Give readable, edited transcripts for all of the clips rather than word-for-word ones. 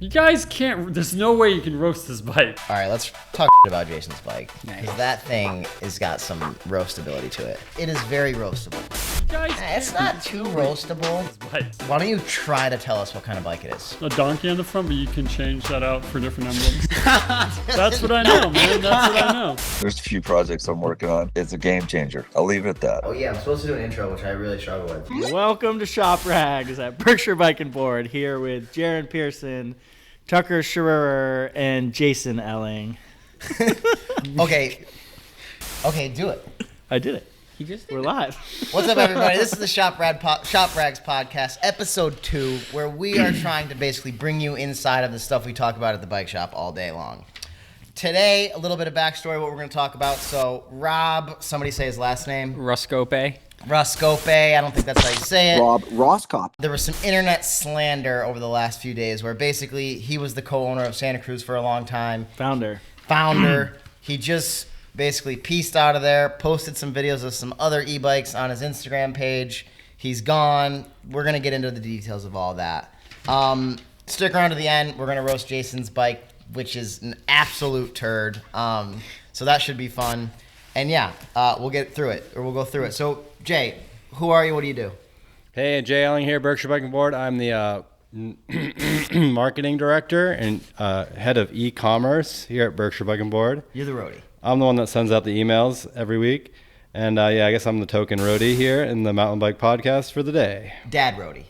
You guys can't. There's no way you can roast this bike. All right, let's talk about Jason's bike. Because that thing has got some roastability to it. It is very roastable. It's not too roastable. Why don't you try to tell us what kind of bike it is? A donkey on the front, but you can change that out for different emblems. That's what I know, man. That's what I know. There's a few projects I'm working on. It's a game changer. I'll leave it at that. Oh yeah, I'm supposed to do an intro, which I really struggle with. Welcome to Shop Rags at Berkshire Bike and Board, here with Jaryn Pearson, Tucker Scherer, and Jason Elling. Okay, do it. I did it. We're live. What's up, everybody? This is the Shop Rags podcast, episode 2, where we are trying to basically bring you inside of the stuff we talk about at the bike shop all day long. Today, a little bit of backstory, what we're going to talk about. So, Rob, somebody say his last name. Roskopp. I don't think that's how you say it. Rob Roskopp. There was some internet slander over the last few days where basically he was the co-owner of Santa Cruz for a long time. Founder. He just basically pieced out of there, posted some videos of some other e-bikes on his Instagram page. He's gone. We're going to get into the details of all that. Stick around to the end. We're going to roast Jason's bike, which is an absolute turd. So that should be fun. And yeah, we'll go through it. So, Jay, who are you? What do you do? Hey, Jay Elling here, Berkshire Bike and Board. I'm the marketing director and head of e-commerce here at Berkshire Bike and Board. You're the roadie. I'm the one that sends out the emails every week. And yeah, I guess I'm the token roadie here in the mountain bike podcast for the day. Dad roadie.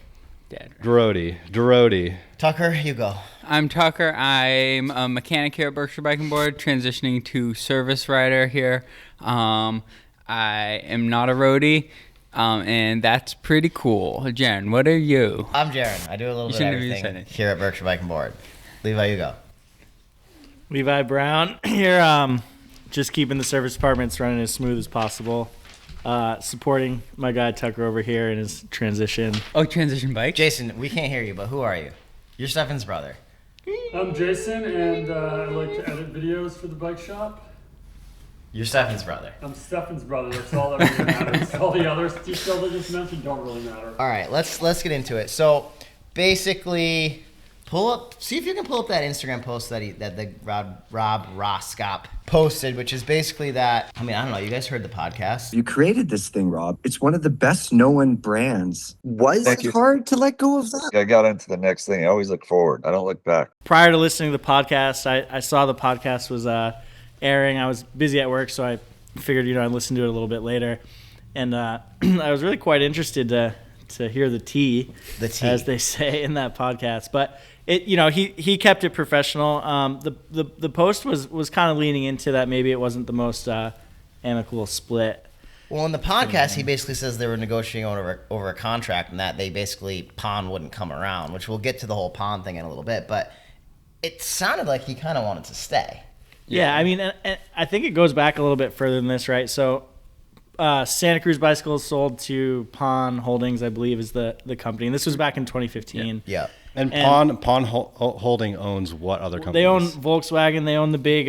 Roadie. Tucker, you go. I'm Tucker. I'm a mechanic here at Berkshire Bike and Board, transitioning to service rider here. I am not a roadie, and that's pretty cool. Jaryn, what are you? I'm Jaryn. I do a little bit of everything here at Berkshire Bike and Board. Levi, you go. Levi Brown here, just keeping the service departments running as smooth as possible. Supporting my guy Tucker over here in his transition. Oh, transition bike? Jason, we can't hear you, but who are you? You're Stefan's brother. I'm Jason, and I like to edit videos for the bike shop. You're Stefan's brother. I'm Stefan's brother. That's all that really matters. All the other details I just mentioned don't really matter. All right, let's get into it. So, basically, see if you can pull up that Instagram post that the Rob Roskopp posted, which is basically that. I mean, I don't know. You guys heard the podcast? You created this thing, Rob. It's one of the best known brands. Was it hard to let go of that? I got into the next thing. I always look forward. I don't look back. Prior to listening to the podcast, I saw the podcast was airing. I was busy at work, so I figured, I'd listen to it a little bit later. And I was really quite interested to hear the tea, as they say in that podcast. But it, he kept it professional. The post was kind of leaning into that. Maybe it wasn't the most amicable split. Well, in the podcast, he basically says they were negotiating over a contract, and that they basically Pons wouldn't come around, which we'll get to the whole Pons thing in a little bit. But it sounded like he kind of wanted to stay. Yeah, I mean, and I think it goes back a little bit further than this, right? So, Santa Cruz Bicycles sold to Pons Holdings, I believe, is the company. And this was back in 2015. Yeah. And Pons Holding owns what other companies? They own Volkswagen. They own the big,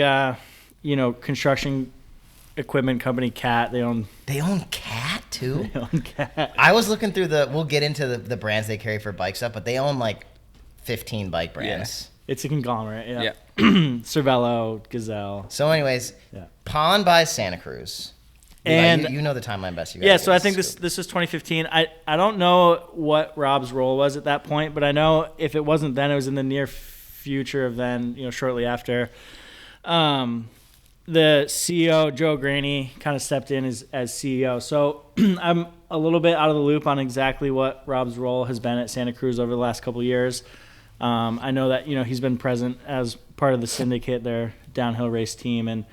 construction equipment company, Cat. They own Cat, too? They own Cat. I was looking through we'll get into the brands they carry for bike stuff, but they own like 15 bike brands. Yeah. It's a conglomerate, yeah. Cervelo, Gazelle. So anyways, Pons buys Santa Cruz. And you know the timeline best. So I think this was 2015. I don't know what Rob's role was at that point, but I know if it wasn't then, it was in the near future of then, shortly after. The CEO, Joe Graney, kind of stepped in as CEO. So I'm a little bit out of the loop on exactly what Rob's role has been at Santa Cruz over the last couple of years. I know that, he's been present as part of the syndicate, their downhill race team. And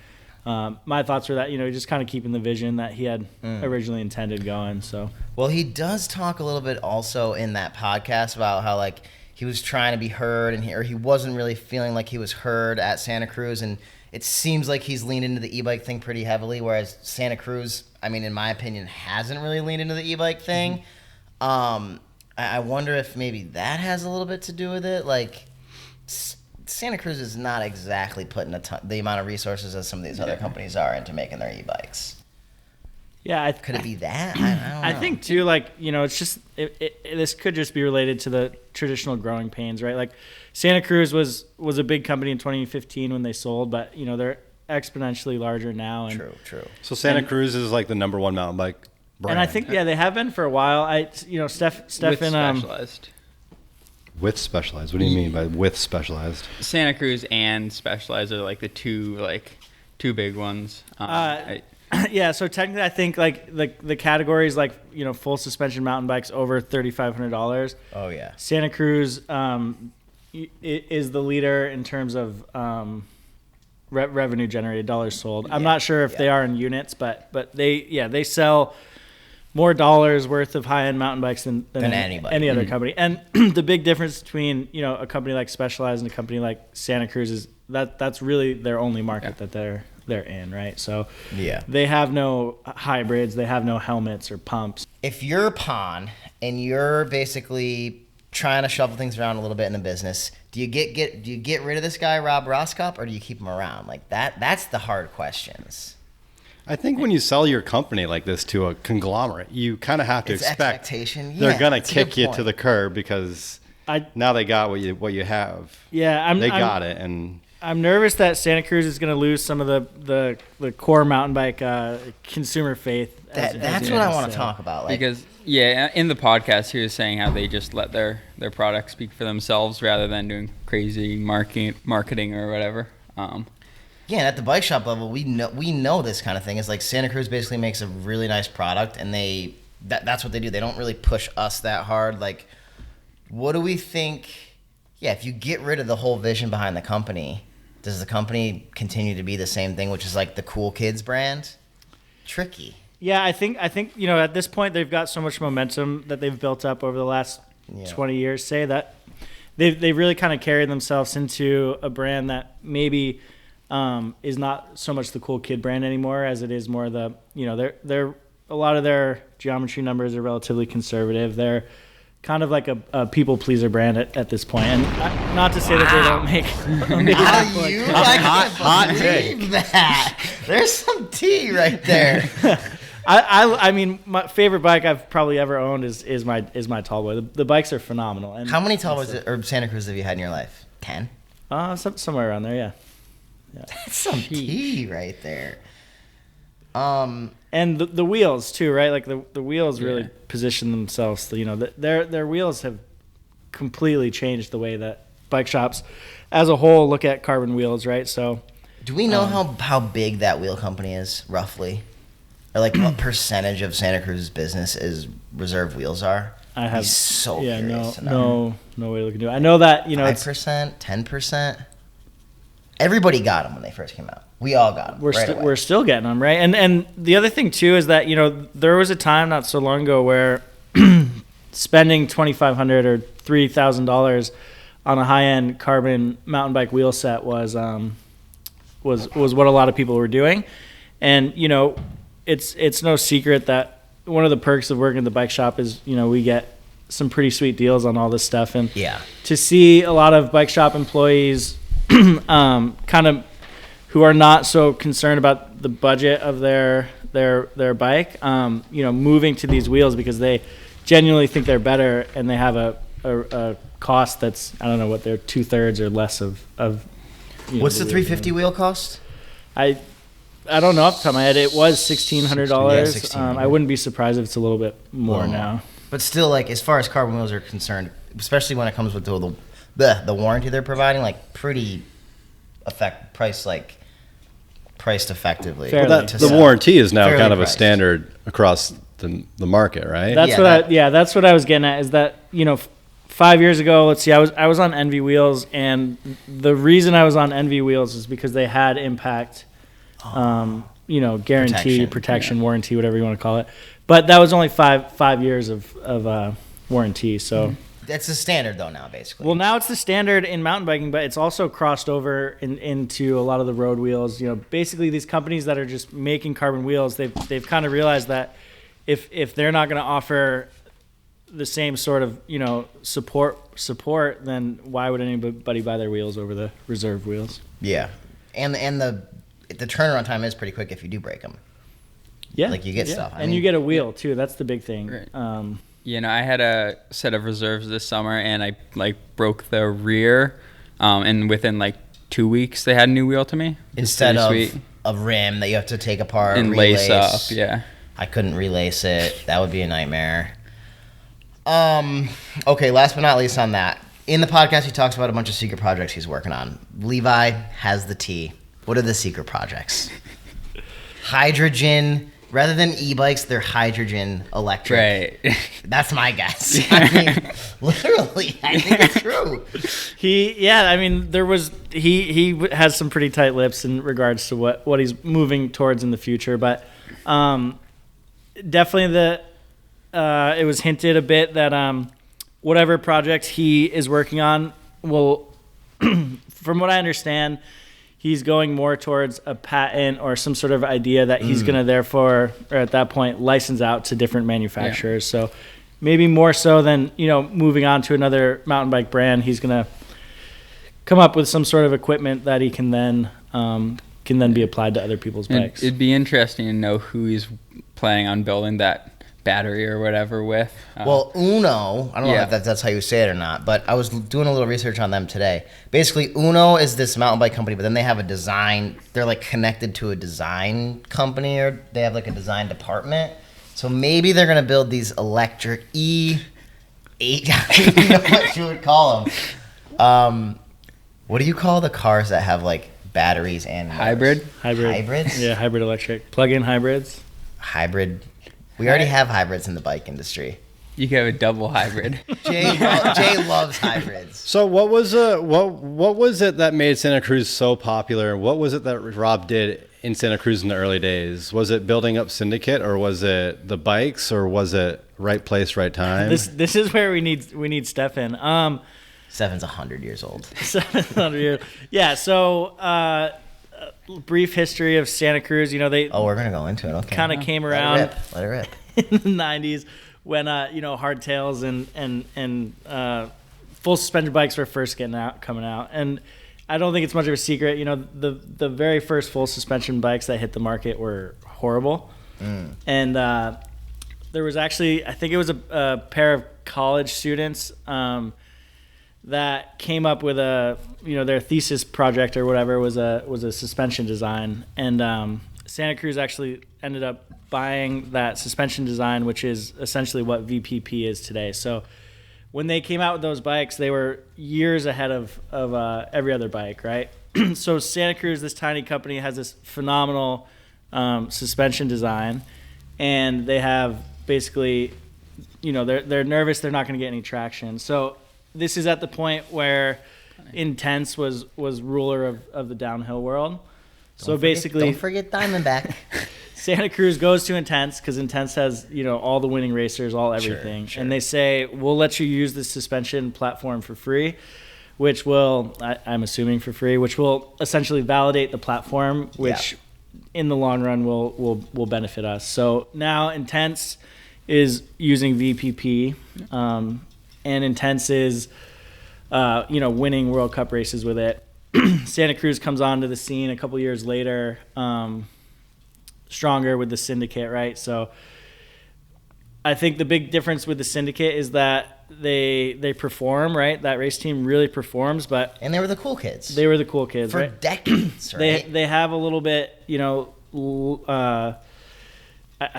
my thoughts were that, just kind of keeping the vision that he had originally intended going. So, well, he does talk a little bit also in that podcast about how, like, he was trying to be heard and he wasn't really feeling like he was heard at Santa Cruz. And it seems like he's leaned into the e-bike thing pretty heavily, whereas Santa Cruz, I mean, in my opinion, hasn't really leaned into the e-bike thing. I wonder if maybe that has a little bit to do with it. Like, Santa Cruz is not exactly putting the amount of resources as some of these other companies are into making their e-bikes. Yeah, Could it be that? I don't know. I think too, like, it's just this could just be related to the traditional growing pains, right? Like Santa Cruz was a big company in 2015 when they sold, but they're exponentially larger now. And, True. So Santa Cruz is like the number one mountain bike brand. And I think they have been for a while. Steph With and Specialized. With Specialized. What do you mean by with Specialized? Santa Cruz and Specialized are like the two big ones. yeah. So technically, I think like the categories like full suspension mountain bikes over $3,500. Oh yeah. Santa Cruz is the leader in terms of revenue generated, dollars sold. I'm not sure if they are in units, but they sell more dollars worth of high-end mountain bikes than any other company. And the big difference between a company like Specialized and a company like Santa Cruz is that's really their only market that they're in, right? So they have no hybrids, they have no helmets or pumps. If you're Pon and you're basically trying to shuffle things around a little bit in the business, do you get rid of this guy Rob Roskopp, or do you keep him around? Like that's the hard questions. I think when you sell your company like this to a conglomerate, you kind of have to expect they're going to kick you to the curb because now they got what you have. Yeah, they got it, and I'm nervous that Santa Cruz is going to lose some of the core mountain bike consumer faith. That's what I want to talk about. Because in the podcast, he was saying how they just let their product speak for themselves rather than doing crazy marketing or whatever. Yeah, and at the bike shop level, we know this kind of thing is like Santa Cruz basically makes a really nice product, and that's what they do. They don't really push us that hard. Like, what do we think? Yeah, if you get rid of the whole vision behind the company, does the company continue to be the same thing, which is like the cool kids brand? Tricky. Yeah, I think at this point they've got so much momentum that they've built up over the last 20 years. Say that they've really kind of carried themselves into a brand that maybe is not so much the cool kid brand anymore as it is more the they're a lot of their geometry numbers are relatively conservative. They're kind of like a people pleaser brand at this point, and not to say that they don't make. Hot take. That there's some tea right there. I mean, my favorite bike I've probably ever owned is my Tallboy. The bikes are phenomenal. And how many Tallboys or Santa Cruz have you had in your life? 10. Somewhere around there, yeah. That's some tea right there. And the wheels too, right? Like the wheels really position themselves. Their wheels have completely changed the way that bike shops, as a whole, look at carbon wheels, right? So, do we know how big that wheel company is roughly, or like what percentage of Santa Cruz's business is reserve wheels are? I have curious to know. No way to look into it. I know that 5%, 10%. Everybody got them when they first came out. We all got them. We're still getting them, right? And the other thing too is that there was a time not so long ago where spending $2,500 or $3,000 on a high-end carbon mountain bike wheel set was what a lot of people were doing, and it's no secret that one of the perks of working at the bike shop is we get some pretty sweet deals on all this stuff, and to see a lot of bike shop employees kind of who are not so concerned about the budget of their bike, moving to these wheels because they genuinely think they're better, and they have a cost that's, I don't know what they're 2/3 or less of. What's the 350 wheel cost? I don't know off the top of my head. It was $1,600. $1,600. I wouldn't be surprised if it's a little bit more now. But still, like, as far as carbon wheels are concerned, especially when it comes with the warranty they're providing, like, pretty priced effectively. The warranty is now kind of a standard across the market, right? That's what I was getting at, is that 5 years ago, let's see, I was on Envy wheels, and the reason I was on Envy wheels is because they had impact, guarantee, protection, warranty, whatever you want to call it. But that was only five years of warranty, so. That's the standard though now, basically. Well, now it's the standard in mountain biking, but it's also crossed over into a lot of the road wheels. Basically these companies that are just making carbon wheels, they've kind of realized that if they're not going to offer the same sort of support, then why would anybody buy their wheels over the reserve wheels? Yeah, and the turnaround time is pretty quick if you do break them. Yeah. Like you get stuff. And you get a wheel too. That's the big thing. Right. I had a set of reserves this summer, and I broke the rear, and within 2 weeks they had a new wheel to me. Instead of a rim that you have to take apart and lace up. Yeah. I couldn't relace it. That would be a nightmare. Okay, last but not least on that. In the podcast, he talks about a bunch of secret projects he's working on. Levi has the T. What are the secret projects? Hydrogen. Rather than e-bikes, they're hydrogen electric. Right. That's my guess. Literally, I think it's true. He has some pretty tight lips in regards to what he's moving towards in the future, but definitely it was hinted a bit that whatever project he is working on will, from what I understand, he's going more towards a patent or some sort of idea that he's going to therefore, or at that point, license out to different manufacturers. Yeah. So maybe more so than, moving on to another mountain bike brand, he's going to come up with some sort of equipment that he can then be applied to other people's bikes. It'd be interesting to know who he's planning on building that battery or whatever with. Well, Unno, I don't know if that's how you say it or not, but I was doing a little research on them today. Basically, Unno is this mountain bike company, but then they have a design, they're connected to a design company, or they have a design department. So maybe they're going to build these electric E8, I don't know what you would call them. What do you call the cars that have batteries and motors? Hybrid. Hybrids? Yeah, hybrid electric. Plug-in hybrids. Hybrid. We already have hybrids in the bike industry. You can have a double hybrid. Jay loves hybrids. So what was it that made Santa Cruz so popular? What was it that Rob did in Santa Cruz in the early days? Was it building up syndicate, or was it the bikes, or was it right place, right time? This is where we need Stefan. Stefan's 100 years old. 100 years. Yeah. So. Brief history of Santa Cruz. We're gonna go into it. Okay. Kind of came around. Let it rip. In the 90s, when hardtails and full suspension bikes were first coming out, and I don't think it's much of a secret. The very first full suspension bikes that hit the market were horrible, and there was actually, I think it was a pair of college students that came up with their thesis project or whatever was a suspension design, and Santa Cruz actually ended up buying that suspension design, which is essentially what VPP is today. So when they came out with those bikes, they were years ahead of every other bike, right? So Santa Cruz, this tiny company, has this phenomenal suspension design, and they have basically, they're nervous they're not going to get any traction. So this is at the point where Intense was ruler of the downhill world. Don't forget Diamondback. Santa Cruz goes to Intense because Intense has all the winning racers, all everything, sure. And they say, we'll let you use the suspension platform for free, which will, I'm assuming for free, which will essentially validate the platform, which in the long run will benefit us. So now Intense is using VPP, and Intense is winning World Cup races with it. Santa Cruz comes onto the scene a couple years later, stronger with the syndicate, right? So I think the big difference with the syndicate is that they perform, right? That race team really performs, and they were the cool kids. They were the cool kids for right? decades, right? They have a little bit, I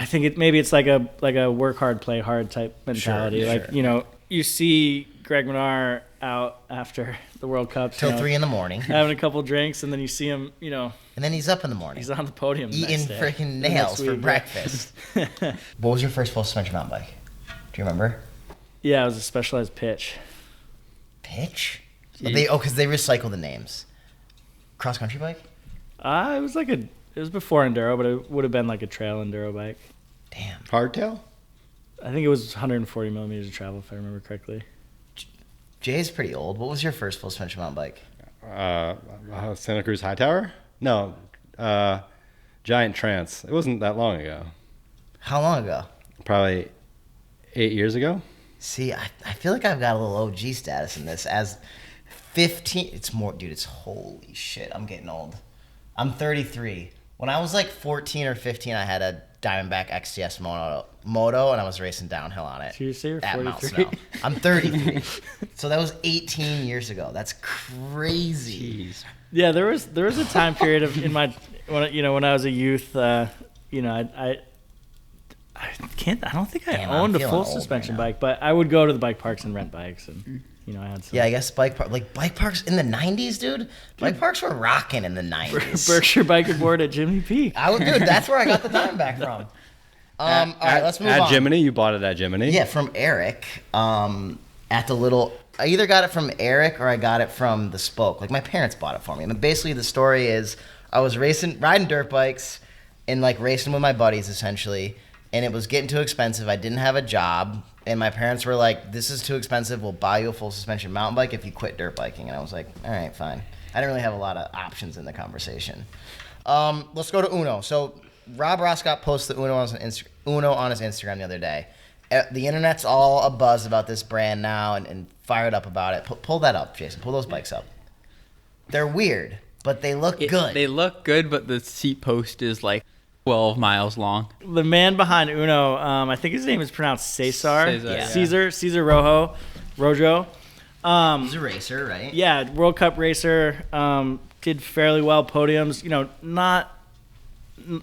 think it's like a work hard, play hard type mentality. Sure. You see Greg Menard out after the World Cup till 3 a.m, having a couple drinks, and then you see him, and then he's up in the morning. He's on the podium, eating freaking nails for breakfast. What was your first full suspension mountain bike? Do you remember? Yeah, it was a Specialized Pitch. Pitch? Because they recycle the names. Cross country bike? It was before enduro, but it would have been like a trail enduro bike. Damn. Hardtail? I think it was 140 millimeters of travel, if I remember correctly. Jay's pretty old. What was your first full suspension mountain bike? Santa Cruz Hightower? No, Giant Trance. It wasn't that long ago. How long ago? Probably 8 years ago. See, I feel like I've got a little OG status in this. As 15, it's more, dude, it's holy shit. I'm getting old. I'm 33. When I was like 14 or 15, I had a Diamondback XTS moto, and I was racing downhill on it. Seriously, you're at Mount 43? Snow. I'm 33. So that was 18 years ago. That's crazy. Jeez. Yeah, there was a time period in my when I was a youth. I don't think I Damn, I'm owned a feeling full old suspension right now. bike, but I would go to the bike parks and rent bikes, and I had some. Yeah, I guess bike parks in the 90s, dude. Bike parks were rocking in the 90s. Berkshire Bike and Board at Jimmy Peak. Dude, that's where I got the Diamondback from. All right, let's move at on. Jiminy, you bought it at Jiminy. Yeah, from Eric. At the little, I either got it from Eric or I got it from the Spoke. Like my parents bought it for me. And basically, the story is I was riding dirt bikes, and like racing with my buddies essentially, and it was getting too expensive. I didn't have a job, and my parents were like, "This is too expensive. We'll buy you a full suspension mountain bike if you quit dirt biking." And I was like, "All right, fine." I didn't really have a lot of options in the conversation. Let's go to Unno. So Rob Roskopp posted Unno on his Instagram the other day. The internet's all abuzz about this brand now and fired up about it. Pull that up, Jason. Pull those bikes up. They're weird, but they look good. They look good, but the seat post is like 12 miles long. The man behind Unno, I think his name is pronounced Cezar. Cezar Rojo. He's a racer, right? Yeah, World Cup racer. Did fairly well podiums.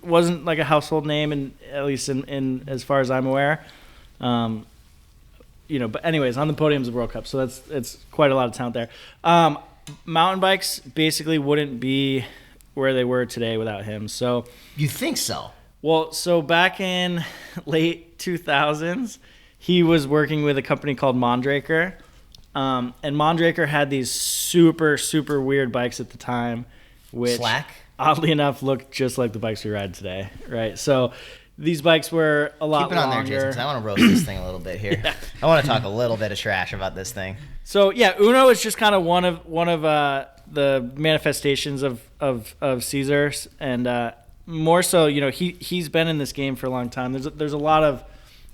Wasn't like a household name, at least in as far as I'm aware. But anyways, on the podiums of World Cup, so it's quite a lot of talent there. Mountain bikes basically wouldn't be where they were today without him. So You think so? well, so back in late 2000s, he was working with a company called Mondraker, and Mondraker had these super super weird bikes at the time, which Slack? oddly enough looked just like the bikes we ride today, right? So these bikes were a lot Keep it on there, longer. Jason, 'cause I want to roast this thing a little bit here. I want to talk a little bit of trash about this thing. So yeah, Unno is just kind of one of the manifestations of Cezar, and more so, he's been in this game for a long time. There's a lot of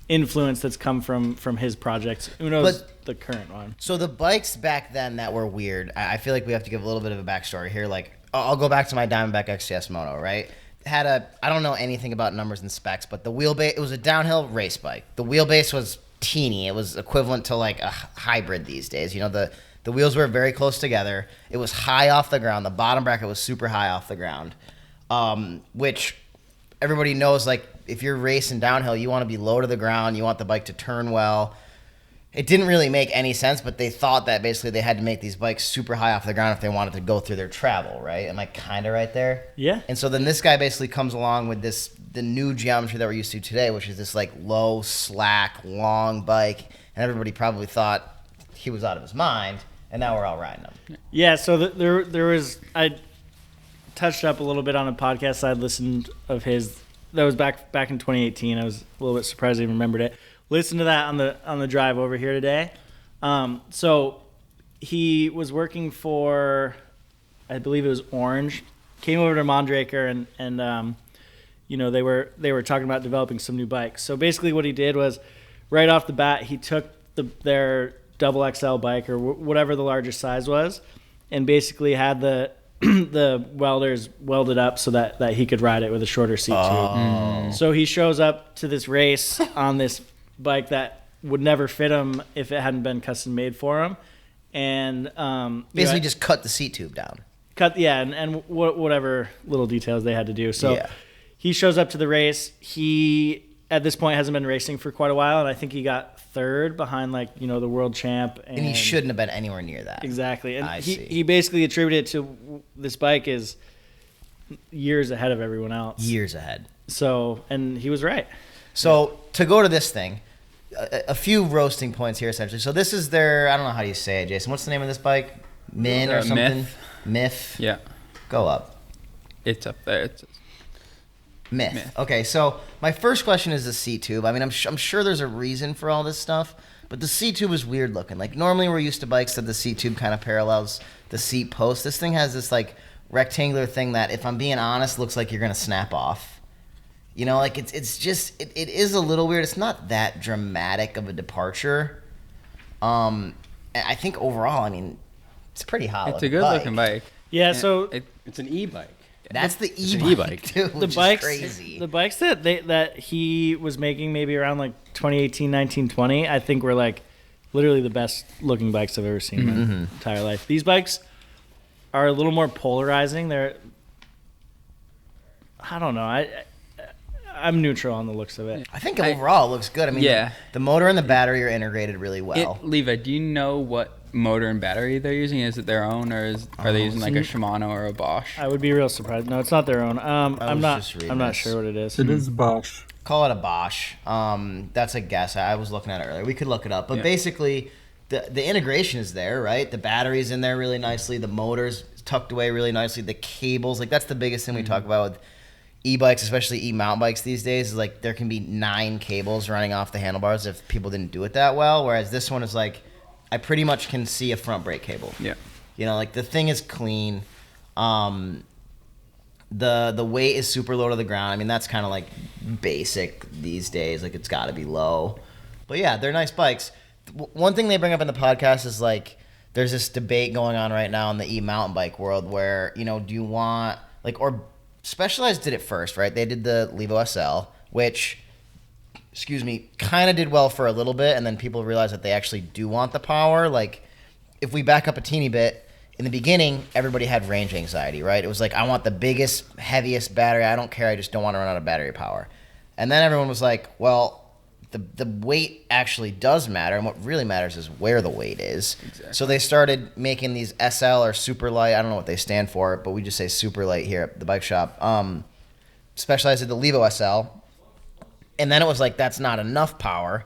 influence that's come from his projects. Unno's the current one. So the bikes back then that were weird, I feel like we have to give a little bit of a backstory here. Like, I'll go back to my Diamondback XTS moto, right? I don't know anything about numbers and specs, but the wheelbase, it was a downhill race bike. The wheelbase was teeny. It was equivalent to like a hybrid these days. The wheels were very close together. It was high off the ground. The bottom bracket was super high off the ground, which everybody knows, like, if you're racing downhill, you want to be low to the ground. You want the bike to turn well. It didn't really make any sense, but they thought that basically they had to make these bikes super high off the ground if they wanted to go through their travel, right? Am I kind of right there? Yeah. And so then this guy basically comes along with the new geometry that we're used to today, which is this like low, slack, long bike, and everybody probably thought he was out of his mind, and now we're all riding them. Yeah, so there was, I touched up a little bit on a podcast I'd listened of his that was back in 2018. I was a little bit surprised I even remembered it. Listened to that on the drive over here today. So he was working for, I believe it was Orange. Came over to Mondraker and they were talking about developing some new bikes. So basically what he did was, right off the bat, he took their double XL bike or whatever the largest size was, and basically had the welders welded up so that he could ride it with a shorter seat tube. So he shows up to this race on this bike that would never fit him if it hadn't been custom made for him, and Basically just cut the seat tube down. and whatever little details they had to do. So Yeah. he shows up to the race. He at this point hasn't been racing for quite a while, and I think he got third behind the world champ. And he shouldn't have been anywhere near that. Exactly, and I he see. he basically attributed it to this bike is years ahead of everyone else. Years ahead. So, and he was right. So to go to this thing, a few roasting points here essentially. So this is their, I don't know how you say it, Jason. What's the name of this bike? Min or something? Myth. Yeah, Go up. it's up there. Myth. Okay, so my first question is the seat tube. I mean, I'm sure there's a reason for all this stuff, but the seat tube is weird looking. Like, normally we're used to bikes that the seat tube kind of parallels the seat post. This thing has this like rectangular thing that, if I'm being honest, looks like you're gonna snap off. Like it's just it is a little weird. It's not that dramatic of a departure. I think overall, I mean, it's pretty hot. It's a good looking bike. Yeah. So It's an e-bike. That's the an e-bike, e-bike. too, The which is bikes, crazy. the bikes that he was making maybe around like 2018, 19, 20, I think were like literally the best looking bikes I've ever seen in my entire life. These bikes are a little more polarizing. I don't know. I'm neutral on the looks of it. I think overall it looks good. I mean, Yeah. the motor and the battery are integrated really well. Levi, do you know what motor and battery they're using? Is it their own, or are they using like a Shimano or a Bosch? I would be real surprised. No, it's not their own. I'm was not. just reading I'm not this. sure what it is. It is Bosch. Call it a Bosch. That's a guess. I was looking at it earlier. We could look it up. But basically, the integration is there, right? The battery's in there really nicely. The motor's tucked away really nicely. The cables, like that's the biggest thing we talk about with e-bikes, especially e-mountain bikes these days, is like there can be 9 cables running off the handlebars if people didn't do it that well. Whereas this one is like, I pretty much can see a front brake cable. Yeah. You know, like the thing is clean. The weight is super low to the ground. I mean, that's kind of like basic these days. Like it's got to be low. But yeah, they're nice bikes. One thing they bring up in the podcast is like there's this debate going on right now in the e-mountain bike world where, you know, do you want like, or Specialized did it first, right? They did the Levo SL, which, kind of did well for a little bit, and then people realized that they actually do want the power. Like, if we back up a teeny bit, in the beginning, everybody had range anxiety, right? It was like, I want the biggest, heaviest battery. I don't care. I just don't want to run out of battery power. And then everyone was like, well, the weight actually does matter, and what really matters is where the weight is. Exactly. So they started making these SL or super light. I don't know what they stand for, but we just say super light here at the bike shop. Specialized did the Levo SL, and then it was like, that's not enough power.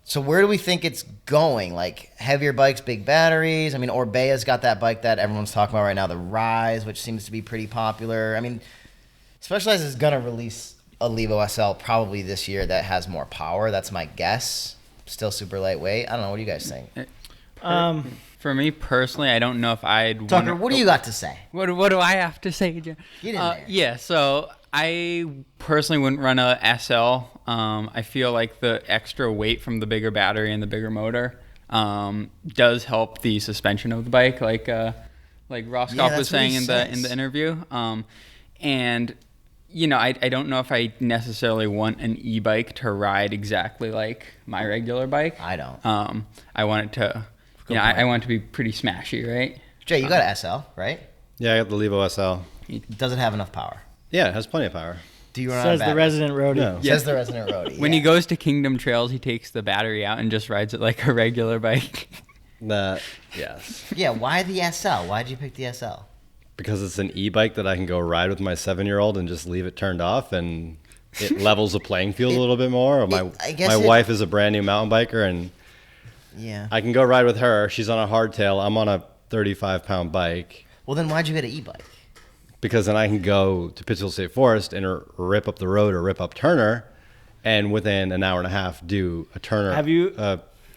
So where do we think it's going? Like heavier bikes, big batteries? I mean, Orbea's got that bike that everyone's talking about right now, the Rise, which seems to be pretty popular. I mean, Specialized is going to release a Levo SL probably this year that has more power. That's my guess. Still super lightweight. I don't know. What do you guys think? For me personally, I don't know if I'd Tucker, what do you got to say? What do I have to say? Get in there. Yeah, so I personally wouldn't run a SL. I feel like the extra weight from the bigger battery and the bigger motor does help the suspension of the bike, like Roskopp was saying in the interview. And you know, I don't know if I necessarily want an e-bike to ride exactly like my regular bike. I don't. I want it to, I want it to be pretty smashy, right? Jay, you got an SL, right? Yeah, I got the Levo SL. Does it have enough power? Yeah, it has plenty of power. Do you run Says out of the battery? resident roadie. No. Says the resident roadie. When he goes to Kingdom Trails, he takes the battery out and just rides it like a regular bike. Yes. Yeah, why the SL? Why did you pick the SL? Because it's an e-bike that I can go ride with my 7-year-old and just leave it turned off, and it levels the playing field a little bit more. My wife is a brand new mountain biker, and yeah, I can go ride with her. She's on a hardtail. I'm on a 35-pound bike. Well, then why'd you get an e-bike? Because then I can go to Pittsfield State Forest and rip up the road or rip up Turner, and within an hour and a half do a Turner. Have you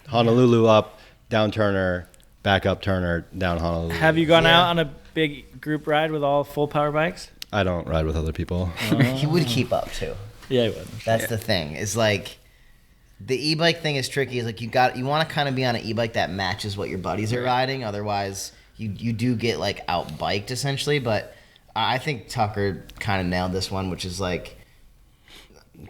Honolulu up, down Turner, back up Turner, down Honolulu. Have you gone out on a big group ride with all full power bikes? I don't ride with other people. He would keep up too. Yeah, he would. That's the thing. Is like the e-bike thing is tricky. Is like you want to kind of be on an e-bike that matches what your buddies are riding. Otherwise, you do get like out biked essentially. But I think Tucker kind of nailed this one, which is like.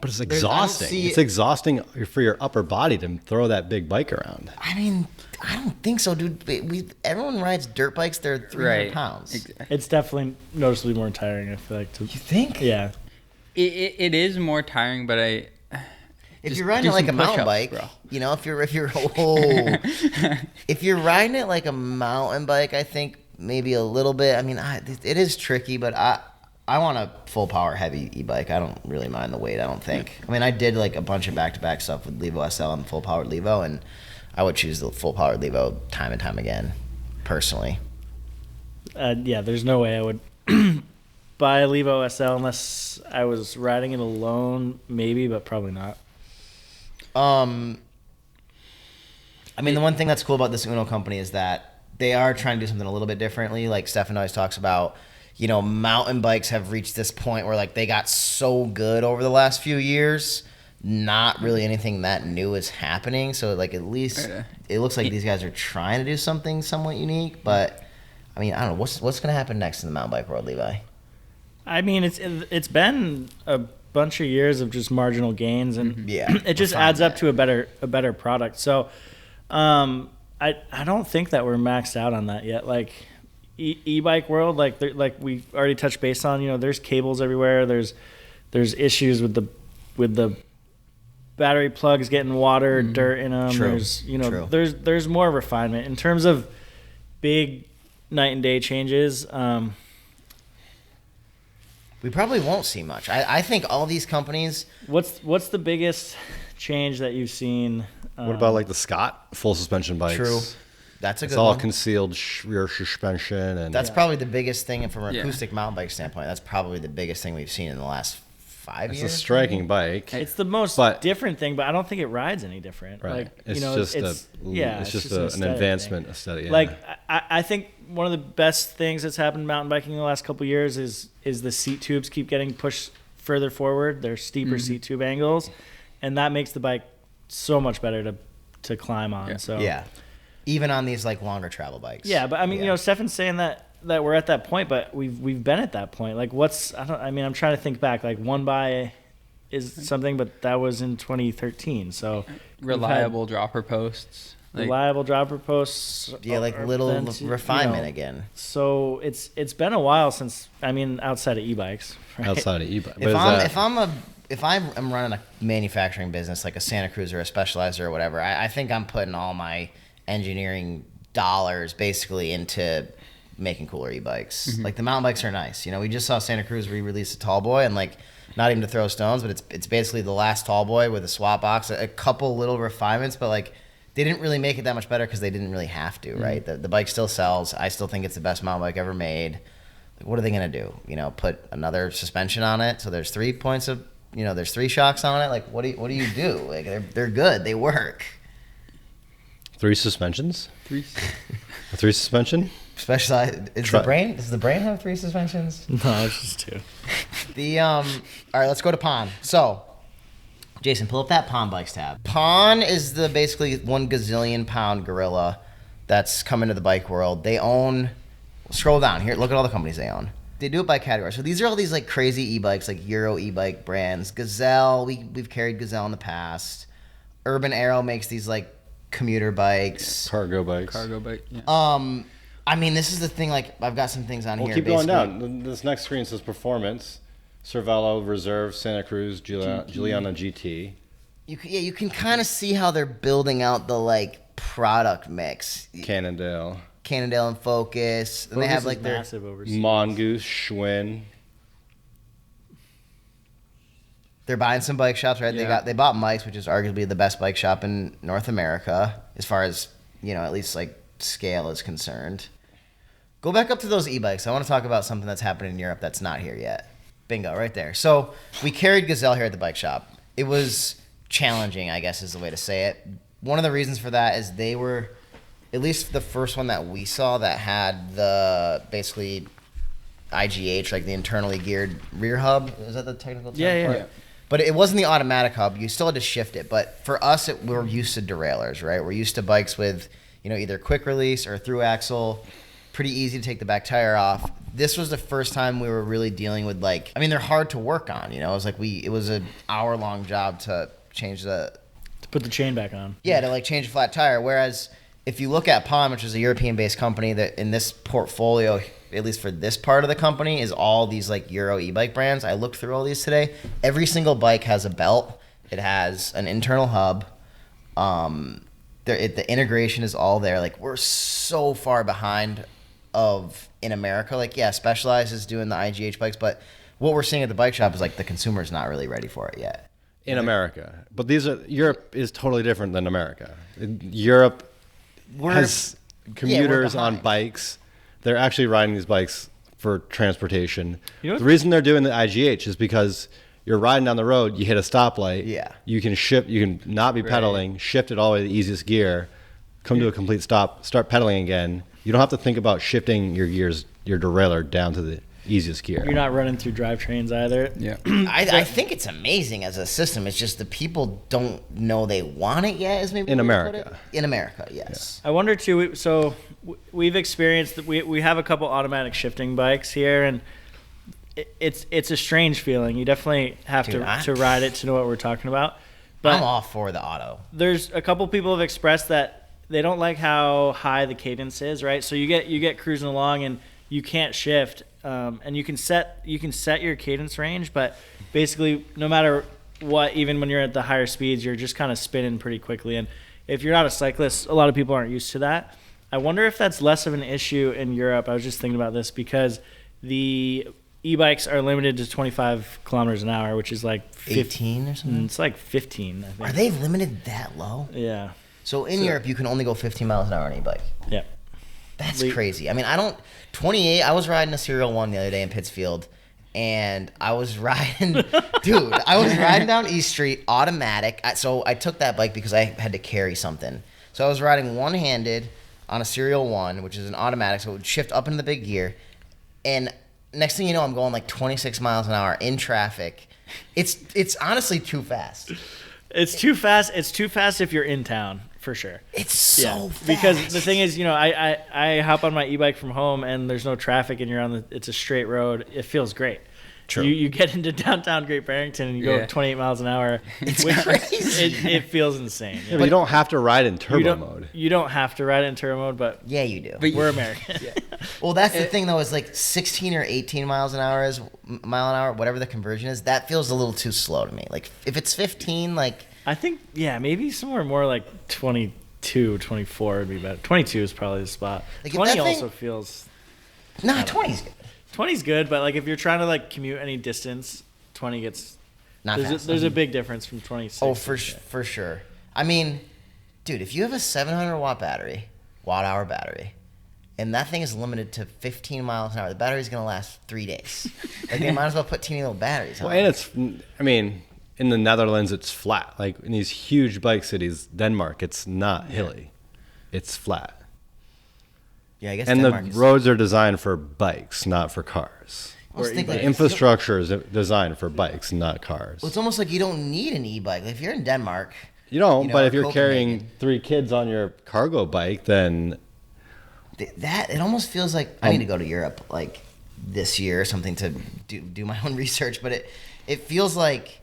But it's exhausting. It's exhausting for your upper body to throw that big bike around. I mean, I don't think so, dude. Everyone rides dirt bikes. They're 300 pounds. Exactly. It's definitely noticeably more tiring, I feel like. You think? Yeah. It is more tiring, but If you're riding it like a mountain bike, bro. you know, if you're riding it like a mountain bike, I think maybe a little bit. I mean, it is tricky, but I want a full power heavy e-bike. I don't really mind the weight, I don't think. I mean, I did like a bunch of back-to-back stuff with Levo SL and full powered Levo, and I would choose the full powered Levo time and time again, personally. Yeah, there's no way I would buy a Levo SL unless I was riding it alone, maybe, but probably not. I mean, the one thing that's cool about this Unno company is that they are trying to do something a little bit differently. Like Stefan always talks about, you know, mountain bikes have reached this point where like they got so good over the last few years, not really anything that new is happening. So like at least it looks like these guys are trying to do something somewhat unique. But I mean, I don't know what's going to happen next in the mountain bike world, Levi. I mean, it's been a bunch of years of just marginal gains, and it just adds up to a better product. So, I don't think that we're maxed out on that yet. Like e-bike world, like we already touched base on. There's cables everywhere. There's issues with the battery plugs getting water, dirt in them. True. There's more refinement in terms of big night and day changes. We probably won't see much. I think all these companies. What's the biggest change that you've seen? What about like the Scott full suspension bikes? True. That's a It's good all one. concealed rear suspension, and That's probably the biggest thing from an acoustic mountain bike standpoint. That's probably the biggest thing we've seen in the last 5 it's years. a striking bike. It's the most different thing, but I don't think it rides any different. Right. Like, It's just an an advancement aesthetic. Yeah. Like I think one of the best things that's happened in mountain biking in the last couple of years is the seat tubes keep getting pushed further forward. They're steeper seat tube angles, and that makes the bike so much better to climb on. So even on these like longer travel bikes. Yeah, but I mean, Stefan's saying that we're at that point, but we've been at that point. Like, I'm trying to think back. Like, one by is something, but that was in 2013. So reliable dropper posts. Reliable dropper posts. Yeah, like little refinement again. So it's been a while since, outside of e-bikes. Right? Outside of e-bike. If I'm running a manufacturing business like a Santa Cruz or a Specialized or whatever, I think I'm putting all my engineering dollars basically into making cooler e-bikes. Like the mountain bikes are nice. We just saw Santa Cruz re-release a tall boy, and like, not even to throw stones, but it's basically the last tall boy with a swap box, a couple little refinements, but like they didn't really make it that much better because they didn't really have to, right? The bike still sells. I still think it's the best mountain bike ever made. Like, what are they gonna do? Put another suspension on it? So there's 3 points of there's 3 shocks on it. Like, what do you do? Like, they're good. They work. 3 suspensions? 3 suspension? Specialized. Does the brain have 3 suspensions? No, it's just 2. All right, let's go to Pon. So, Jason, pull up that Pon Bikes tab. Pon is the basically 1 gazillion pound gorilla that's come into the bike world. They own. Scroll down here. Look at all the companies they own. They do it by category. So these are all these like crazy e-bikes, like Euro e-bike brands. Gazelle, we've carried Gazelle in the past. Urban Arrow makes these like commuter bikes. Cargo bikes. Cargo bike. Yeah. This is the thing. Like, I've got some things on here. Keep going down. This next screen says Performance, Cervelo, Reserve, Santa Cruz, Juliana GT. You can kind of see how they're building out the like product mix. Cannondale And Focus. And they have like their massive overseas. Mongoose, Schwinn. They're buying some bike shops, right? Yeah. They bought Mike's, which is arguably the best bike shop in North America, as far as at least like scale is concerned. Go back up to those e-bikes. I want to talk about something that's happening in Europe that's not here yet. Bingo, right there. So we carried Gazelle here at the bike shop. It was challenging, I guess is the way to say it. One of the reasons for that is they were, at least the first one that we saw, that had the basically IGH, like the internally geared rear hub. Is that the technical term? Yeah. But it wasn't the automatic hub. You still had to shift it. But for us, we're used to derailleurs, right? We're used to bikes with, either quick release or through axle. Pretty easy to take the back tire off. This was the first time we were really dealing with they're hard to work on. It was it was an hour-long job to change to put the chain back on. Yeah, to change a flat tire. Whereas if you look at Pon, which is a European-based company, that in this portfolio, at least for this part of the company, is all these Euro e-bike brands. I looked through all these today. Every single bike has a belt. It has an internal hub. The integration is all there. We're so far behind in America. Specialized is doing the IGH bikes, but what we're seeing at the bike shop is the consumer's not really ready for it yet. In America. But Europe is totally different than America. Europe has commuters on bikes. They're actually riding these bikes for transportation. The reason they're doing the IGH is because you're riding down the road, you hit a stoplight. Yeah. You can shift, you can not be pedaling, shift it all the way to the easiest gear, come to a complete stop, start pedaling again. You don't have to think about shifting your gears, your derailleur down to the easiest gear. You're not running through drivetrains either. Yeah. I think it's amazing as a system. It's just the people don't know they want it yet. Is maybe in the way to America. put it. In America, yes. I wonder too. So we've experienced that we have a couple automatic shifting bikes here, and it's a strange feeling. You definitely have to ride it to know what we're talking about. But I'm all for the auto. There's a couple people have expressed that they don't like how high the cadence is, right? So you get cruising along and you can't shift, and you can set your cadence range, but basically no matter what, even when you're at the higher speeds, you're just kind of spinning pretty quickly. And if you're not a cyclist, a lot of people aren't used to that. I wonder if that's less of an issue in Europe. I was just thinking about this because the e-bikes are limited to 25 kilometers an hour, which is like 18 or something. It's like 15, I think. Are they limited that low? Yeah. So in Europe, you can only go 15 miles an hour on an e-bike. Yeah. That's crazy. I mean, 28. I was riding a Serial 1 the other day in Pittsfield, and I was riding, down East Street, automatic. So I took that bike because I had to carry something. So I was riding one-handed on a Serial 1, which is an automatic, so it would shift up into the big gear. And next thing you know, I'm going like 26 miles an hour in traffic. It's honestly too fast. It's too fast. It's too fast if you're in town, for sure. It's so fast. Because the thing is, I hop on my e-bike from home and there's no traffic and it's a straight road. It feels great. True. You get into downtown Great Barrington and you go 28 miles an hour. It's crazy. It feels insane. Yeah, but you don't have to ride in turbo mode. You don't have to ride in turbo mode, but yeah, you do. We're American. Well, that's the thing though, is like 16 or 18 miles an hour whatever the conversion is, that feels a little too slow to me. Like if it's 15, like I think maybe somewhere more like 22, 24 would be better. 22 is probably the spot. Like 20 also feels 20's good. 20's good, but like if you're trying to like commute any distance, 20 gets there's a big difference from 26. Oh, for sure. I mean, dude, if you have a 700 watt hour battery, and that thing is limited to 15 miles an hour, the battery's gonna last 3 days. Like they might as well put teeny little batteries on. Well, and in the Netherlands, it's flat. Like in these huge bike cities, Denmark, it's not hilly. It's flat. Yeah, I guess. And Denmark the roads are designed for bikes, not for cars. The infrastructure is designed for bikes, not cars. Well, it's almost like you don't need an e-bike. Like if you're in Denmark, you don't. But if you're carrying 3 kids on your cargo bike, then it almost feels like I need to go to Europe like this year or something to do my own research. But it feels like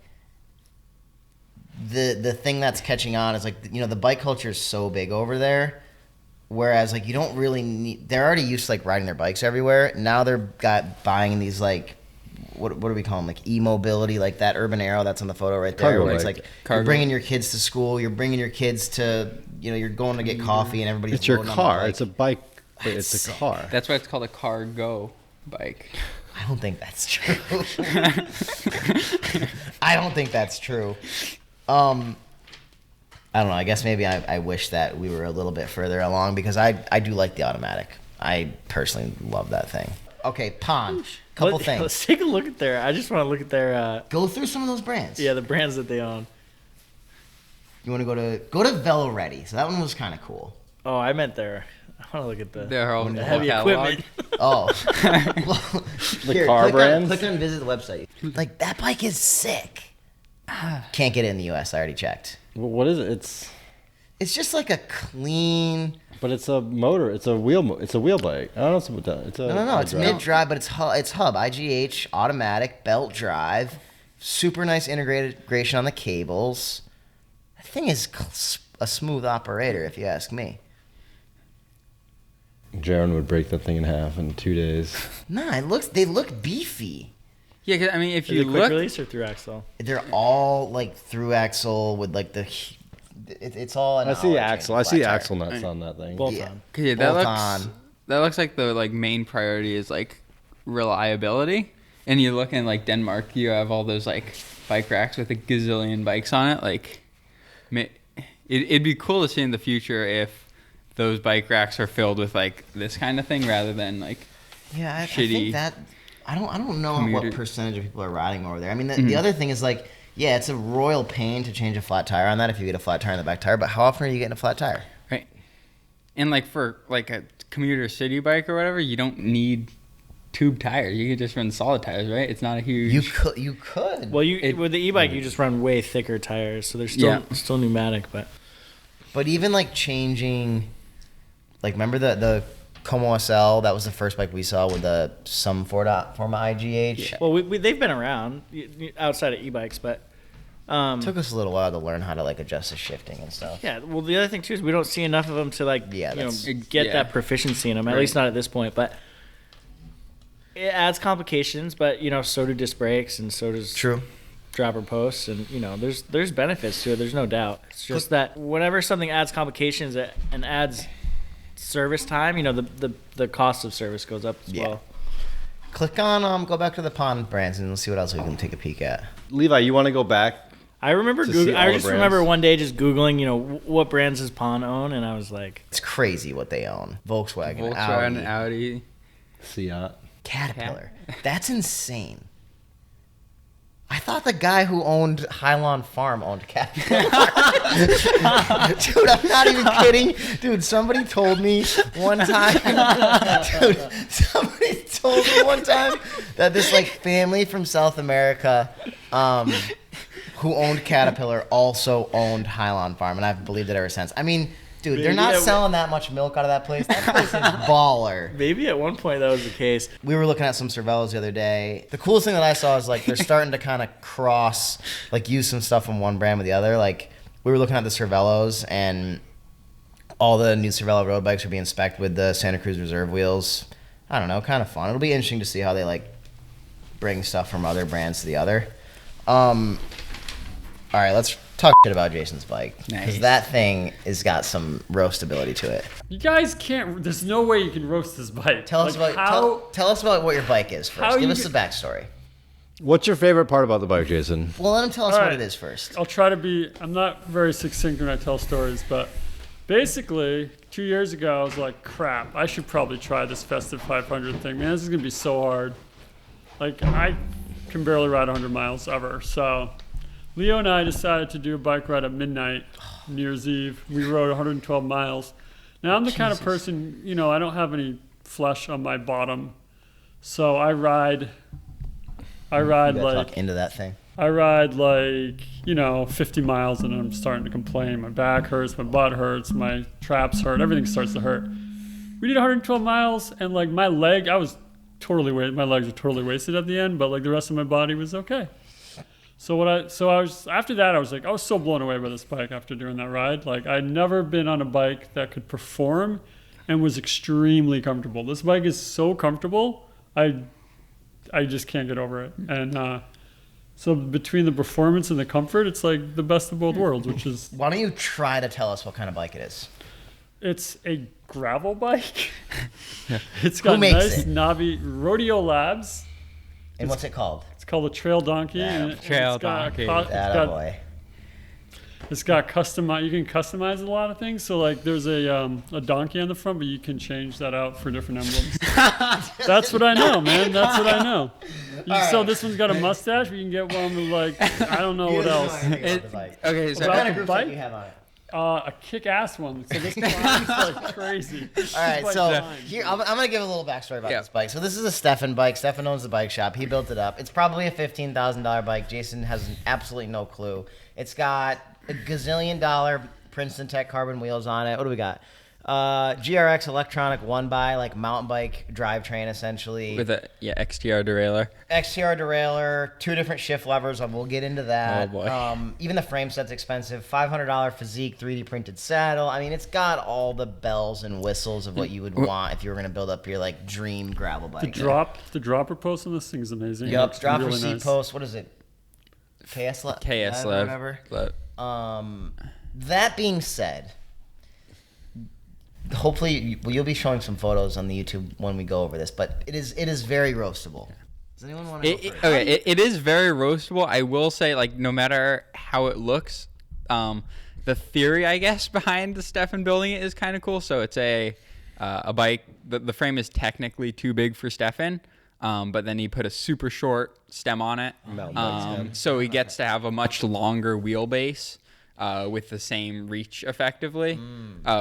the thing that's catching on is like the bike culture is so big over there. Whereas, like, you don't really need... They're already used to, like, riding their bikes everywhere. Now they're buying these, like... What do we call them? Like, e-mobility, like that Urban Arrow that's on the photo right there. Cargo where it's bike. like, you're bringing your kids to school. You're bringing your kids to... you're going to get coffee and everybody's... It's your car. It's a bike. It's a car. That's why it's called a cargo bike. I don't think that's true. I don't think that's true. I don't know. I guess maybe I wish that we were a little bit further along because I do like the automatic. I personally love that thing. Okay, Pons. Couple things. Let's take a look at I just want to look at their... Go through some of those brands. Yeah, the brands that they own. You want to go to Velo Ready. So that one was kind of cool. Oh, I meant I want to look at the heavy equipment. Oh. The car brands? Click on visit the website. Like, that bike is sick. Can't get it in the U.S. I already checked. What is it? It's just like a clean... But it's a motor. It's a wheel bike. I don't know what that. It's a No. It's mid-drive, but it's hub. IGH, automatic, belt drive. Super nice integration on the cables. That thing is a smooth operator, if you ask me. Jaryn would break that thing in half in 2 days. Nah, they look beefy. Yeah, 'cause, I mean, if you look... quick release or through axle? They're all like through axle with like the... It's all... I see axle. I see axle nuts on that thing. Bolt Yeah. on. Yeah, that looks like the like main priority is like reliability. And you look in like Denmark, you have all those like bike racks with a gazillion bikes on it. Like, it'd be cool to see in the future if those bike racks are filled with like this kind of thing rather than like I shitty. think that I don't know what percentage of people are riding over there. I mean, the other thing is like, yeah, it's a royal pain to change a flat tire on that if you get a flat tire in the back tire. But how often are you getting a flat tire? Right. And like for like a commuter city bike or whatever, you don't need tube tires. You could just run solid tires, right? It's not a huge. You could. Well, with the e-bike, you just run way thicker tires, so they're still pneumatic, but even like changing, like remember the Como SL, that was the first bike we saw with some Forma IGH. Well, they've been around outside of e-bikes, but It took us a little while to learn how to like adjust the shifting and stuff. yeah. Well, the other thing too is we don't see enough of them to like get that proficiency in them. At least not at this point. But it adds complications. But so do disc brakes, and so does dropper posts, and there's benefits to it. There's no doubt. It's just that whenever something adds complications and adds service time, the cost of service goes up as well. Click on go back to the Pons brands and we'll see what else we can take a peek at. Levi, you want to go back? I remember remember one day just Googling, what brands does Pons own, and I was like, it's crazy what they own. Volkswagen, Audi. Fiat. Caterpillar. That's insane. I thought the guy who owned Highland Farm owned Caterpillar. Dude, I'm not even kidding. Dude, somebody told me one time. That this like family from South America, who owned Caterpillar, also owned Highland Farm, and I've believed it ever since. I mean, dude, they're not selling that much milk out of that place. That place is baller. Maybe at one point that was the case. We were looking at some Cervelos the other day. The coolest thing that I saw is like they're starting to kind of cross, like use some stuff from one brand with the other. Like we were looking at the Cervelos, and all the new Cervelo road bikes are being spec'd with the Santa Cruz reserve wheels. I don't know, kind of fun. It'll be interesting to see how they like bring stuff from other brands to the other. All right, let's talk shit about Jason's bike. Because that thing has got some roastability to it. You guys can't. There's no way you can roast this bike. Tell us about what your bike is first. Give us the backstory. What's your favorite part about the bike, Jason? Well, let him tell us what it is first. I'll try to be. I'm not very succinct when I tell stories, but basically, 2 years ago, I was like, crap, I should probably try this Festive 500 thing. Man, this is going to be so hard. Like, I can barely ride 100 miles ever, so Leo and I decided to do a bike ride at midnight, New Year's Eve. We rode 112 miles. Now, I'm the kind of person, I don't have any flesh on my bottom. So I ride like... talk into that thing. I ride like, 50 miles and I'm starting to complain. My back hurts, my butt hurts, my traps hurt, everything starts to hurt. We did 112 miles and like my legs were totally wasted at the end, but like the rest of my body was okay. So after that, I was like, I was so blown away by this bike after doing that ride. Like I'd never been on a bike that could perform and was extremely comfortable. This bike is so comfortable, I just can't get over it. And so between the performance and the comfort, it's like the best of both worlds, which is... Why don't you try to tell us what kind of bike it is? It's a gravel bike. It's got knobby Rodeo Labs. And what's it called? It's called a Trail Donkey. It's got custom. You can customize a lot of things. So like, there's a donkey on the front, but you can change that out for different emblems. That's what I know, man. That's what I know. So this one's got a mustache, but you can get one with like, I don't know what else. Okay, so what kind of group bike do you have on it? A kick-ass one. So this climbs like crazy. All right, so here I'm going to give a little backstory about this bike. So this is a Stefan bike. Stefan owns the bike shop. He built it up. It's probably a $15,000 bike. Jason has absolutely no clue. It's got a gazillion dollar Princeton Tech carbon wheels on it. What do we got? GRX electronic one-by, like mountain bike drivetrain essentially. With a XTR derailleur. XTR derailleur, 2 different shift levers. We'll get into that. Oh boy. Even the frame set's expensive. $500 physique, 3D printed saddle. I mean, it's got all the bells and whistles of what you would want if you were going to build up your like dream gravel bike. The dropper post on this thing is amazing. Yep, dropper seat post. What is it? KS whatever. That being said, hopefully you'll be showing some photos on the YouTube when we go over this, but it is very roastable. Does anyone want to go first? Okay, it is very roastable. I will say, like, no matter how it looks, the theory, I guess, behind the Stefan building it is kind of cool. So it's a bike. The frame is technically too big for Stefan, but then he put a super short stem on it. So he gets to have a much longer wheelbase. With the same reach effectively,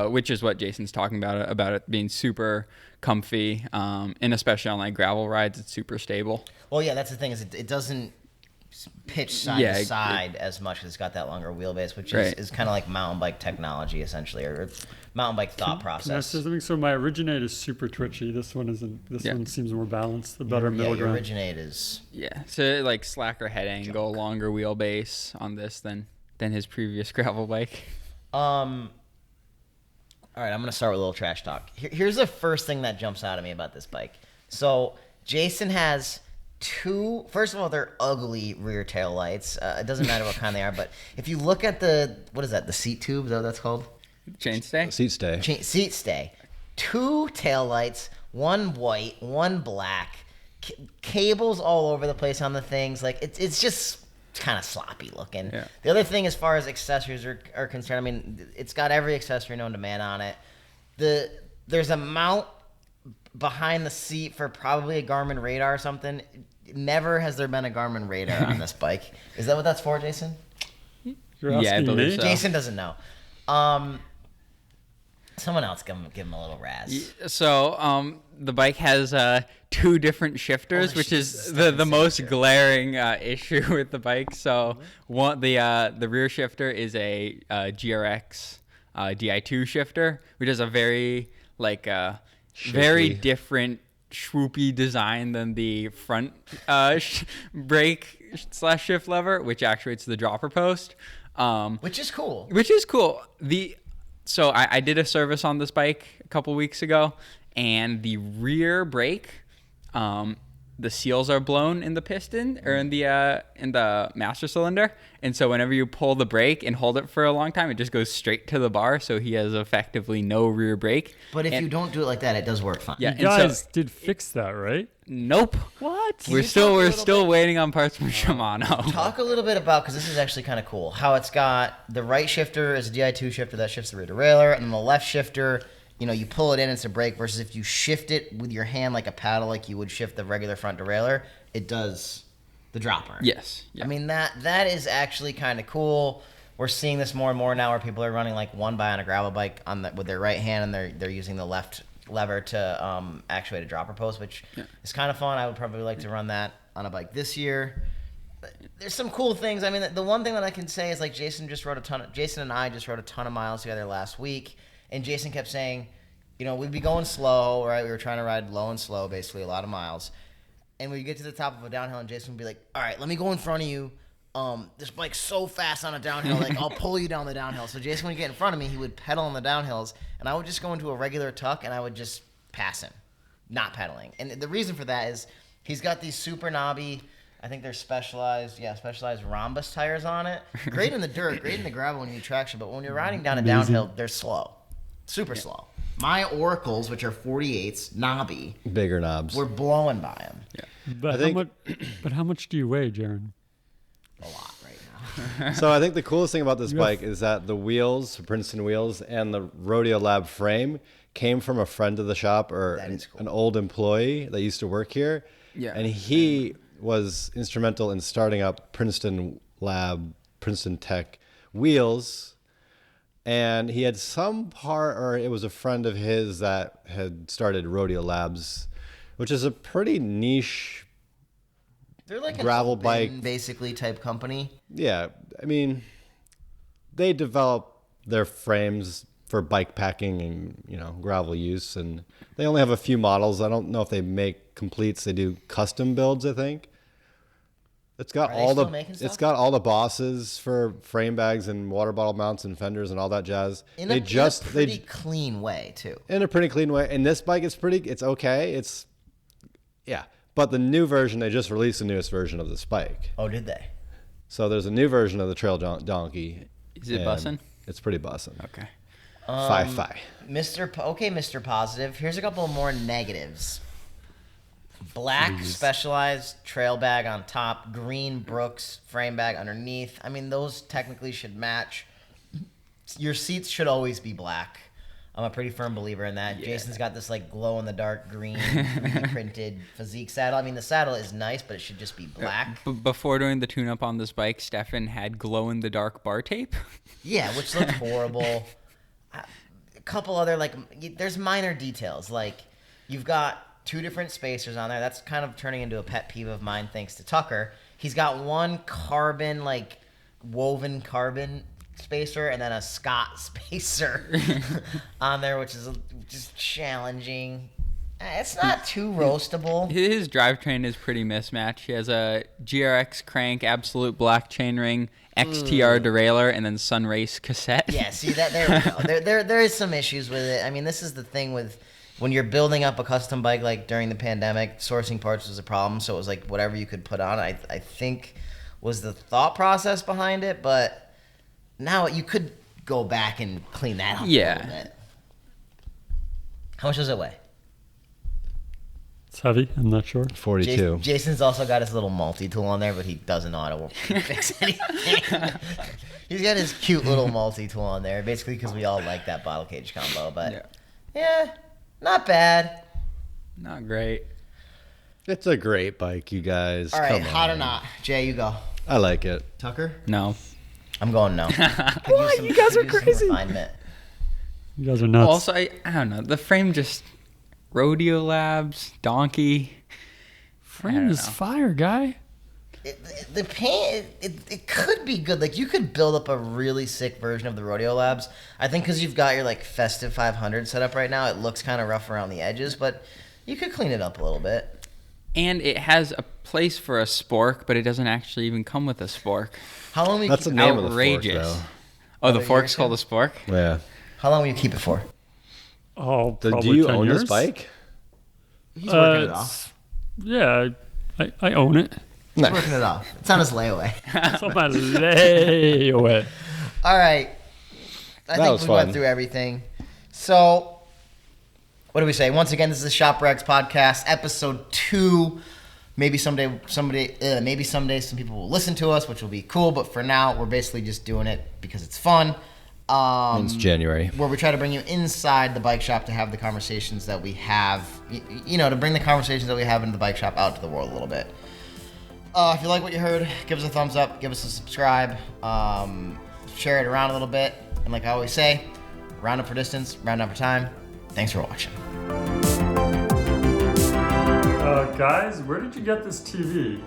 which is what Jason's talking about it being super comfy, and especially on like gravel rides, it's super stable. Well, yeah, that's the thing is it doesn't pitch side to side as much because it's got that longer wheelbase, which is kind of like mountain bike technology essentially, or mountain bike thought Can I process. say something? So my originate is super twitchy. This one isn't. This one seems more balanced. The better middle your ground. originate is. Yeah, so like slacker head angle, longer wheelbase on this than his previous gravel bike. All right, I'm gonna start with a little trash talk. Here's the first thing that jumps out at me about this bike. So Jason has two. First of all, they're ugly rear tail lights. It doesn't matter what kind they are, but if you look at the the seat tube, is that what that's called? Chainstay? Seat stay. Seat stay. Two tail lights, one white, one black. Cables all over the place on the things. Like it's just kind of sloppy looking. Yeah. The other thing, as far as accessories are concerned, I mean, it's got every accessory known to man on it. There's a mount behind the seat for probably a Garmin radar or something. Never has there been a Garmin radar on this bike. Is that what that's for, Jason? You're Yeah, I asking believe me? so. Jason doesn't know. Someone else give him a little razz. So the bike has two different shifters, Holy which shit, is this is the insane most shit. glaring issue with the bike. So the rear shifter is a GRX Di2 shifter, which is a very very different swoopy design than the front brake / shift lever, which actuates the dropper post. Which is cool. Which is cool. So I did a service on this bike a couple weeks ago, and the rear brake, the seals are blown in the piston or in the master cylinder, and so whenever you pull the brake and hold it for a long time, it just goes straight to the bar. So he has effectively no rear brake. But if you don't do it like that, it does work fine. Yeah, You guys did fix that, right? Nope. What? We're still waiting on parts from Shimano. Talk a little bit about, because this is actually kind of cool, how it's got the right shifter is a Di2 shifter that shifts the rear derailleur, and then the left shifter, you pull it in, it's a brake, versus if you shift it with your hand like a paddle, like you would shift the regular front derailleur, it does the dropper. Yes. Yeah. I mean, that is actually kind of cool. We're seeing this more and more now, where people are running like one by on a gravel bike with their right hand, and they're using the left lever to actuate a dropper post, which is kind of fun. I would probably like to run that on a bike this year. There's some cool things. I mean, the one thing that I can say is, like, Jason and I just rode a ton of miles together last week, and Jason kept saying, we'd be going slow, right? We were trying to ride low and slow, basically a lot of miles, and we'd get to the top of a downhill, and Jason would be like, all right, let me go in front of you. This bike's so fast on a downhill, like, I'll pull you down the downhill. So Jason would get in front of me, he would pedal on the downhills, and I would just go into a regular tuck, and I would just pass him, not pedaling. And the reason for that is he's got these super knobby, I think they're specialized rhombus tires on it. Great in the dirt, great in the gravel when you need traction, but when you're riding down a downhill, they're slow, super slow. My Oracles, which are 48s, knobby, Bigger knobs. we're blowing by them. But how much do you weigh, Jaryn? A lot right now. So I think the coolest thing about this bike is that the wheels, Princeton wheels, and the Rodeo Lab frame came from a friend of the shop or That is cool. an old employee that used to work here. Yeah. And he was instrumental in starting up Princeton Tech wheels. And he had some part, or it was a friend of his that had started Rodeo Labs, which is a pretty niche. They're like gravel an open, bike basically, type company. Yeah, I mean, they develop their frames for bike packing and gravel use, and they only have a few models. I don't know if they make completes. They do custom builds, I think. It's got it's got all the bosses for frame bags and water bottle mounts and fenders and all that jazz. In a pretty clean way too. In a pretty clean way. And this bike is it's okay. But the new version, they just released the newest version of this bike. Oh, did they? So there's a new version of the Trail Donkey. Is it bussin'? It's pretty bussin'. Okay. Fi. Mr. Positive. Here's a couple more negatives. Black specialized trail bag on top, green Brooks frame bag underneath. I mean, those technically should match. Your seats should always be black. I'm a pretty firm believer in that. Yeah. Jason's got this like glow in the dark green 3D printed physique saddle. I mean, the saddle is nice, but it should just be black. Before doing the tune up on this bike, Stefan had glow in the dark bar tape. Yeah, which looks horrible. A couple other there's minor details, like you've got 2 different spacers on there. That's kind of turning into a pet peeve of mine, thanks to Tucker. He's got one carbon, woven carbon spacer and then a Scott spacer on there, which is just challenging. It's not too roastable. His drivetrain is pretty mismatched. He has a GRX crank, absolute black chainring, XTR derailleur, and then Sunrace cassette. Yeah, see that there we go. There is some issues with it. I mean, this is the thing with when you're building up a custom bike. Like during the pandemic, sourcing parts was a problem. So it was like whatever you could put on. I think was the thought process behind it. But now you could go back and clean that up a little bit. How much does it weigh? It's heavy. I'm not sure. 42. Jason's also got his little multi-tool on there, but he doesn't know how to fix anything. He's got his cute little multi-tool on there, basically because we all like that bottle cage combo. But yeah, not bad. Not great. It's a great bike, you guys. All right, Come hot or on. not? Jay, you go. I like it. Tucker? No. I'm going no. What? You guys are crazy. You guys are nuts. Also, I don't know. The frame just Rodeo Labs, Donkey. Frame is fire, guy. The paint, it could be good. Like, you could build up a really sick version of the Rodeo Labs. I think because you've got your, like, Festive 500 set up right now, it looks kind of rough around the edges, but you could clean it up a little bit. And it has a place for a spork, but it doesn't actually even come with a spork. How long will you That's the keep name it? of the fork, Outrageous. though. Oh, the Other fork's years, called a spork? Yeah. How long will you keep it for? Oh, Do probably you 10 own years? this bike? He's working it off. Yeah, I own it. He's working it off. It's on his layaway. It's on my layaway. All right. I think was we went fun. through everything. So, what do we say? Once again, this is the Shop Rags Podcast, episode 2. Maybe someday some people will listen to us, which will be cool. But for now, we're basically just doing it because it's fun. It's January. Where we try to bring you inside the bike shop to have the conversations that we have, to bring the conversations that we have in the bike shop out to the world a little bit. If you like what you heard, give us a thumbs up, give us a subscribe, share it around a little bit. And like I always say, round up for distance, round up for time. Thanks for watching. Guys, where did you get this TV?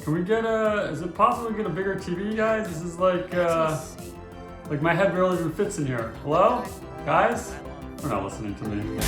Can we get is it possible to get a bigger TV, guys? This is like my head barely even fits in here. Hello? Guys? We're not listening to me.